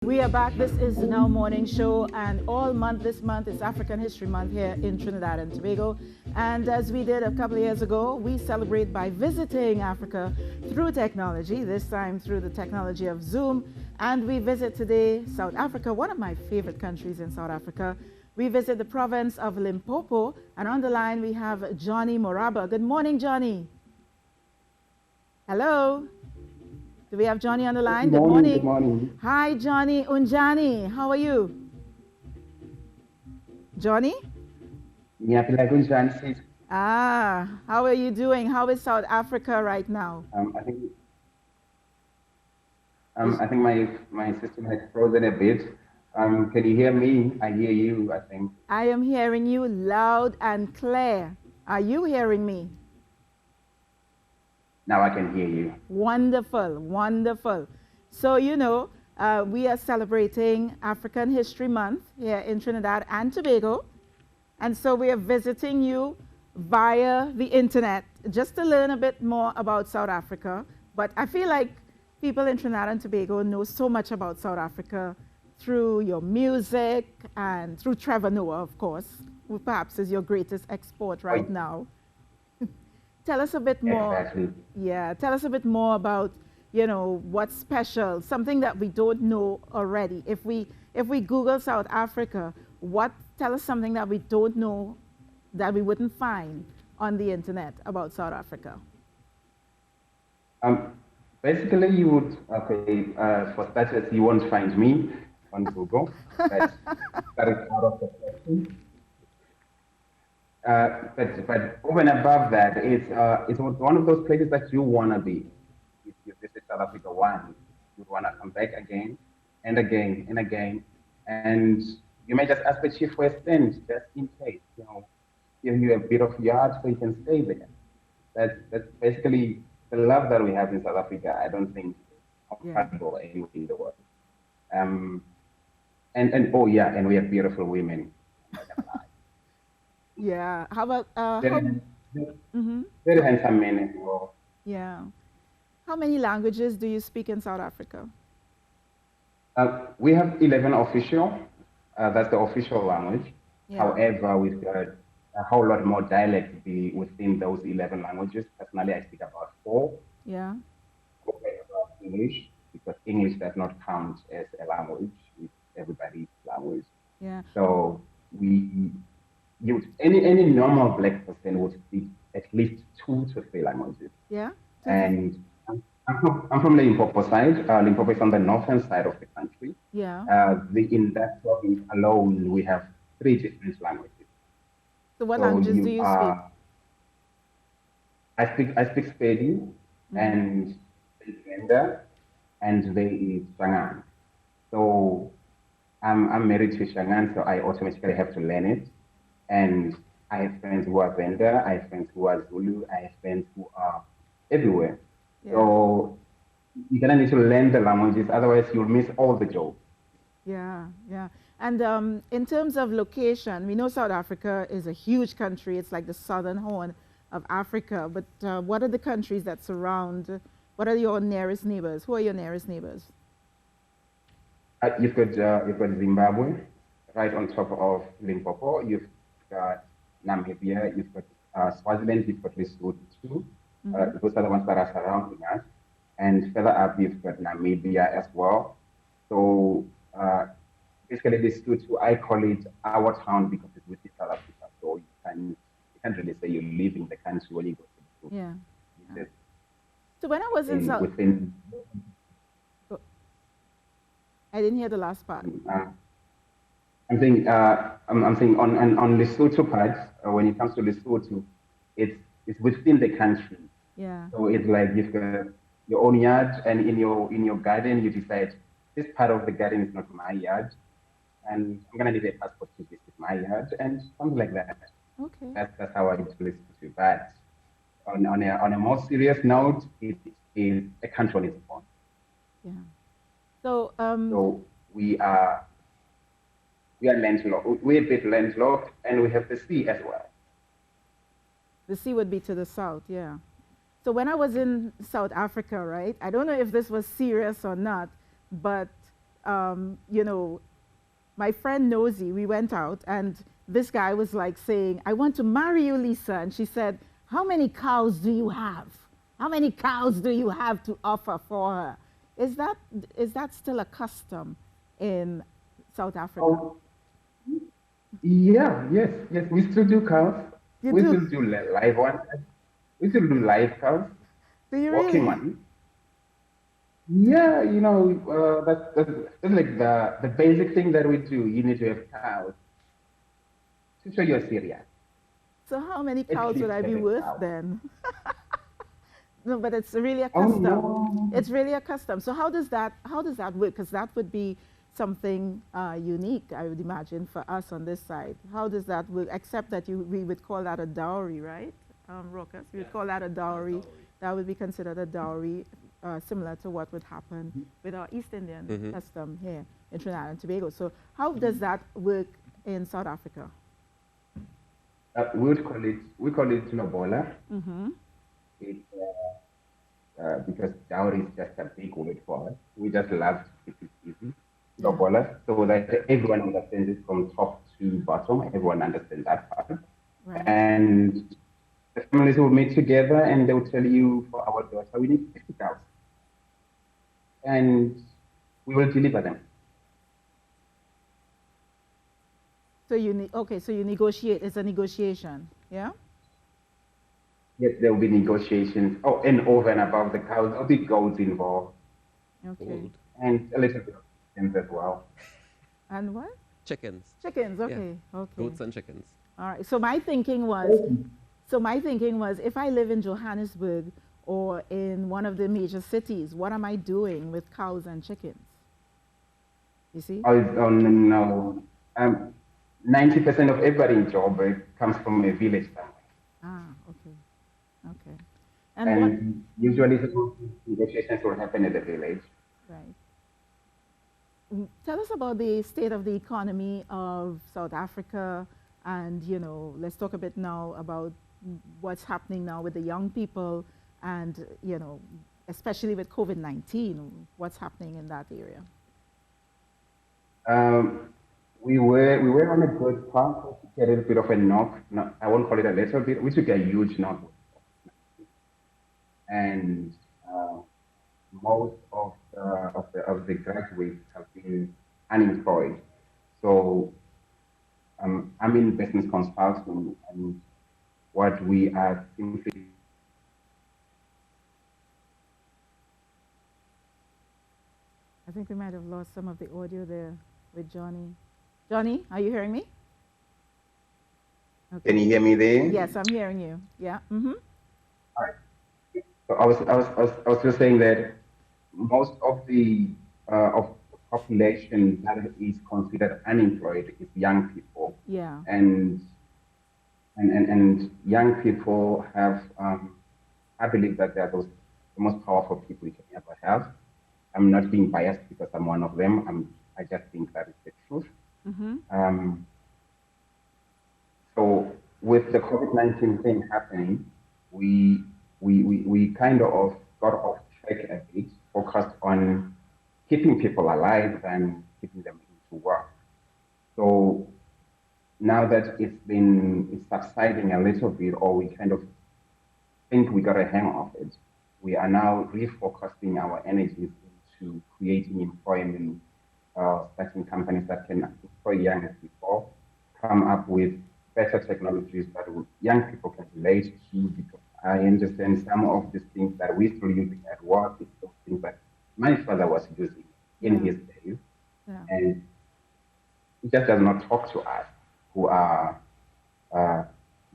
We are back. This is the Now Morning Show, and all month this month is African History Month here in Trinidad and Tobago. And as we did a couple of years ago, we celebrate by visiting Africa through technology, this time through the technology of Zoom. And we visit today South Africa, one of my favorite countries in South Africa. We visit the province of Limpopo, and on the line we have Johnny Moraba. Good morning, Johnny. Hello. Do we have Johnny on the line? Good morning. Good morning. Hi, Johnny Unjani. How are you? Johnny? How are you doing? How is South Africa right now? I think I think my system has frozen a bit. Can you hear me? I hear you, I think. I am hearing you loud and clear. Are you hearing me? Now I can hear you. Wonderful, wonderful. So, we are celebrating African History Month here in Trinidad and Tobago. And so we are visiting you via the internet just to learn a bit more about South Africa. But I feel like people in Trinidad and Tobago know so much about South Africa through your music and through Trevor Noah, of course, who perhaps is your greatest export right now. Tell us a bit more. Exactly. Yeah, tell us a bit more about, what's special, something that we don't know already. If we Google South Africa, tell us something that we don't know that we wouldn't find on the internet about South Africa. Basically, you would, for starters, you won't find me on Google. That is part of the question. But over and above that, it's one of those places that you want to be. If you visit South Africa once, you want to come back again and again and again. And you may just ask the chief for a stint, just in case, give you a bit of yard so you can stay there. That's basically the love that we have in South Africa. I don't think comparable anywhere in the world. And we have beautiful women. Yeah. How about very handsome men as well. Yeah. How many languages do you speak in South Africa? We have 11 official. That's the official language. Yeah. However, we've got a whole lot more dialects within those 11 languages. Personally, I speak about 4. Yeah. About English, because English does not count as a language. It's everybody's language. Yeah. So any normal black person would speak at least 2 to 3 languages. Yeah. And I'm from the Limpopo side. Limpopo is on the northern side of the country. Yeah. In that province alone, we have 3 different languages. So what languages do you speak? I speak Spedi and Venda, and there is Shangan. So I'm married to Shangan, so I automatically have to learn it. And I have friends who are Venda, I have friends who are Zulu, I have friends who are everywhere. Yeah. So you're gonna need to learn the languages, otherwise you'll miss all the jokes. Yeah, yeah. And in terms of location, we know South Africa is a huge country. It's like the southern horn of Africa. But what are the countries that surround? What are your nearest neighbors? Who are your nearest neighbors? You've got Zimbabwe, right on top of Limpopo. You've got Namibia. You've got Swaziland. You've got Lesotho too. Those are the ones that are surrounding us. And further up, you've got Namibia as well. So basically, Lesotho, I call it our town because it's within South Africa. So you can't really say you're leaving the country when you go to Lesotho. Yeah. So when I was in South, I didn't hear the last part. I'm saying on Lesotho part, when it comes to Lesotho, it's within the country. Yeah. So it's like you've got your own yard, and in your garden, you decide this part of the garden is not my yard, and I'm gonna need a passport to visit my yard, and something like that. Okay. That's how I do Lesotho. But on a more serious note, it is a country on its own. Yeah. So we are landlocked. We're a bit landlocked, and we have the sea as well. The sea would be to the south, yeah. So when I was in South Africa, right, I don't know if this was serious or not, but you know, my friend Nosy, we went out, and this guy was like saying, I want to marry you, Lisa. And she said, how many cows do you have? How many cows do you have to offer for her? Is that, is that still a custom in South Africa? Oh, yeah, yes, yes. We still do cows. You We do? still do live ones. We still do live cows, Do you walking really? ones. Yeah, that's like the basic thing that we do. You need to have cows to show you're serious. So how many At cows would least I be have a worth cow. then? No, but it's really a Oh custom. no. It's really a custom. So how does that work? Because that would be something unique, I would imagine, for us on this side. How does that work? Except that we would call that a dowry, right, Rokas? We would call that a dowry. That would be considered a dowry, similar to what would happen with our East Indian Mm-hmm. custom here in Trinidad and Tobago. So how does that work in South Africa? We call it lobola. Mm-hmm. It, because dowry is just a big word for us. We just love to keep it easy. Yeah. Lobola, so that everyone understands it from top to bottom. Everyone understands that part. Right. And the families will meet together and they will tell you, for our daughter, we need 50 cows. And we will deliver them. So okay, so you negotiate. It's a negotiation. Yeah? Yes, there will be negotiations. Oh, and over and above the cows, there'll be goats involved Okay. Gold. and a little bit of chickens as well. And what? Chickens. Chickens. Yeah. Okay. Okay. Goats and chickens. All right. So my thinking was, if I live in Johannesburg or in one of the major cities, what am I doing with cows and chickens? You see? Oh, no, no. 90% of everybody in Joburg comes from a village somewhere. Ah. Okay. Okay. And what? And usually the negotiations will happen at the village. Right. Tell us about the state of the economy of South Africa, and let's talk a bit now about what's happening now with the young people, and especially with COVID-19, what's happening in that area. Um, we were on a good path. We took a little bit of a knock. No, I won't call it a little bit. We took a huge knock, and uh, most of the graduates have been unemployed. So I'm in business consulting, and what we are simply I think we might have lost some of the audio there with Johnny. Johnny, are you hearing me? can Okay. you hear me there? Yes, I'm hearing you. Yeah. Mm-hmm. All right. So I was just saying that most of the population that is considered unemployed is young people, Yeah. and and young people have I believe that they are the most powerful people you can ever have. I'm not being biased because I'm one of them. I just think that is the truth. Mm-hmm. Um, so with the COVID-19 thing happening, we we kind of got off track a bit, focused on keeping people alive and keeping them into work. So now that it's subsiding a little bit, or we kind of think we got a hang of it, we are now refocusing our energies into creating employment, starting companies that can employ young people, come up with better technologies that young people can relate to, because I understand some of these things that we're still using at work is those things that my father was using in Yeah. his days, Yeah. and he just does not talk to us who are uh,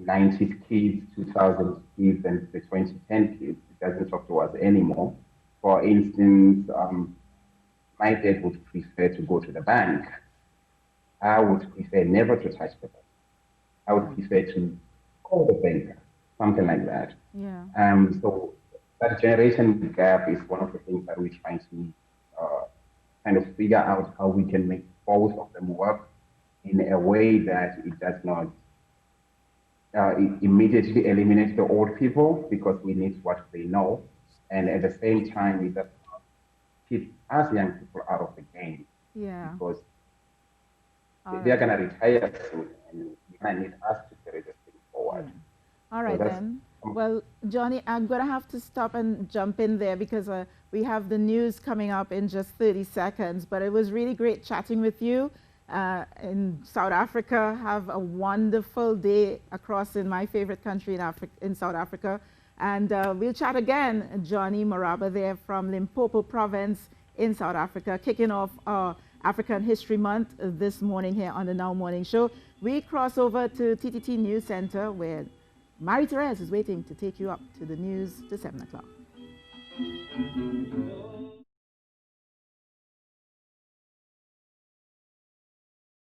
90s kids, 2000s kids, and the 2010 kids. It doesn't talk to us anymore. For instance, my dad would prefer to go to the bank. I would prefer never to touch the bank. I would Yeah. prefer to call the banker, something like that. Yeah. So that generation gap is one of the things that we're trying to uh, kind of figure out how we can make both of them work in a way that it does not immediately eliminate the old people because we need what they know, and at the same time, it does not keep us young people out of the game. Yeah. because All they are right. going to retire soon, and they're going to need us to carry this thing forward. Yeah. All So right that's then. um, Well, Johnny, I'm going to have to stop and jump in there because we have the news coming up in just 30 seconds. But it was really great chatting with you in South Africa. Have a wonderful day across in my favorite country in South Africa. And we'll chat again, Johnny Moraba there from Limpopo province in South Africa, kicking off African History Month this morning here on the Now Morning Show. We cross over to TTT News Center where Marie Therese is waiting to take you up to the news to 7 o'clock.